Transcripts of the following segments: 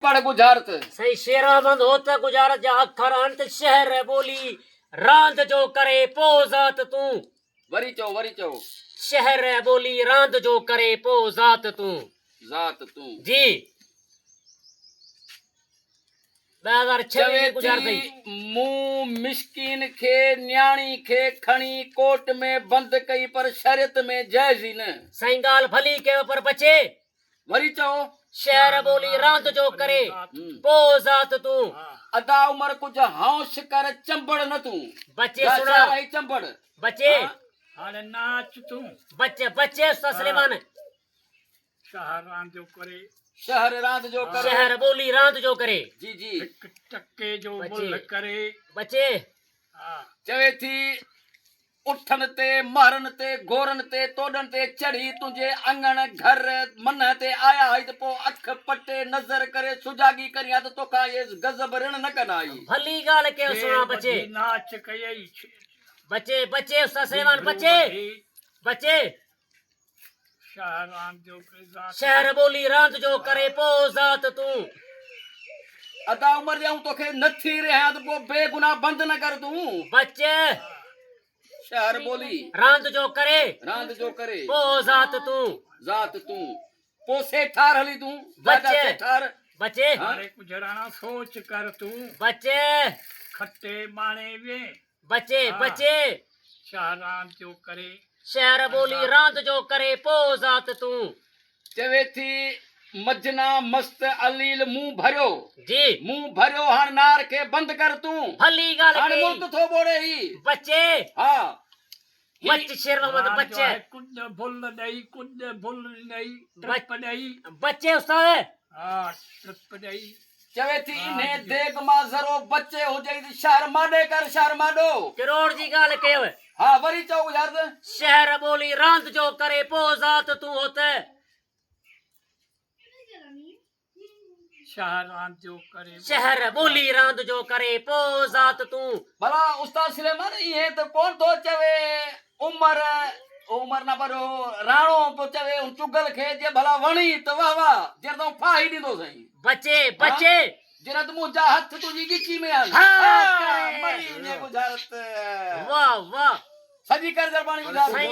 पढ़ गुजारत सही शेरामंद होत गुजारत जा अखर अंत शहर बोली रांद जो करे पो जात तू वरी चो शहर बोली रांद जो करे पो जात तू जात तू जी 2006 में गुजारतई मुंह मिस्किन खे न्याणी खे खणी कोट में बंद कई पर शरीयत में जायज़ ही न सही गाल भली के पर बचे वरी चो शहर बोली रांद जो करे पो जात तू अदा उमर कुछ हौश कर चंबड़ न तू बच्चे सुना चंबड़ बच्चे हाणे नाच तू बच्चे ससलेमान शहर रांद जो करे शहर रांद जो करे शहर बोली रांद जो करे जी हिक टके जो बच्चे। मुल करे बच्चे हा चवे थी उठन ते महरन ते गोरन ते तोड़न ते चढ़ी तुझे अंगण घर मन ते आया है तो पो अख पटे नजर करे सुजागी करिया तो तोखा ये गजब ऋण न कनाई भली गाल के सुना बच्चे नाच कयई बच्चे ससलेमान बच्चे शहर रांद जो करे जात शहर बोली रांद जो करे पो जात तू अदा उमर जाऊं तोखे नथी रहा तो पो बेगुनाह बंद न कर तू बच्चे शहर बोली रांद जो करे पो जात तू पो सेठार हली तू बच्चे। सेठार बच्चे हाणे गुजराना सोच कर तू बच्चे खट्टे माणे वे बच्चे हाँ। बच्चे शहर रांद जो करे शहर बोली रांद जो करे पो जात तू चवे थी मजना मस्त अलील मुंह भरियो हाण नार के बंद कर तू भली गाल हाण के मुल्क थो बोड़े ही बच्चे हाँ बच्चे शेरमंद रांद जो बच्चे है कुद भुल ॾेई कुद भुल ॾेई ट्रिप ॾेई बच्चे उस्ताद हा ट्रिप ॾेई चवे थी इन्हें देग मां जरो बच्चे हो जाई शहर माडे कर शहर माडो करोड़ जी गाल कयो हाँ वरी चओ यार शहर बोली रांद जो करे पो जात तू होते शहर रांद जो करे शहर बोली रांद जो करे पो जात तू भला उस्ताद सुलेमान ये तो कौन तो चवे उमर ना पर राणो तो चवे चुगल खे जे भला वणी तो वाह वाह जे तो फाही दींदो सही बच्चे जरा तुम मुझा हाथ तुझी गिची में आल हाँ, करे। मरी ने गुजारत वाह सजी कर जरबानी गुजार सही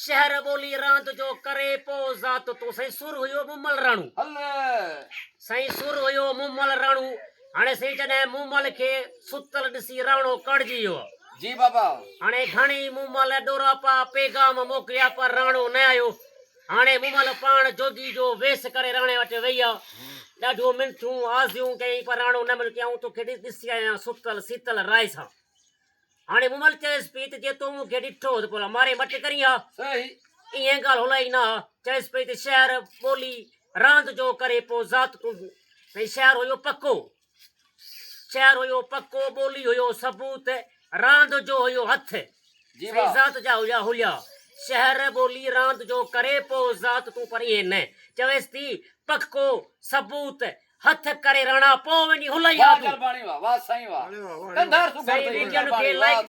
शहर बोली रांद जो करे पो जात तू सही सुर हुयो मुमल राणू हल सही सुर हुयो मुमल राणू हाणे सही जॾहिं मुमल खे सुतल ॾिसी राणो कड़जी वियो जी बाबा हाणे घणी मुमल डोरापा पैगाम मोकिलिया पर राणो न आयो हाणे मुमल पाण जोगी जो वेस करे राणे वटि वई आहे ॾाढो मिंथूं आज़ियूं कयईं पर राणो न मिल कयऊं तोखे ॾिसी आहियां सुतल सीतल राय सां हाणे मुमल चयसि पई त जे तूं मूंखे ॾिठो त पोइ मारे मट करी आहे सही ईअं ॻाल्हि हुलाई न चयसि पई त शहर ॿोली रांद जो करे पोइ ज़ात तूं भई शहर हुयो पको ॿोली हुयो सबूत रांद जो हुयो हथ जी सही वाह ज़ात जा हुया हुलिया शहर ॿोली रांद जो करे पोइ ज़ात तूं पर ईअं न चवेसि थी पको सबूत हथ करे राणा पोइ वञी हुलई वाह आहे तूं जरबानी वाह वाह सही वाह कंधार सुगर सही सही विज्ञान खे जरबानी लाइक वाह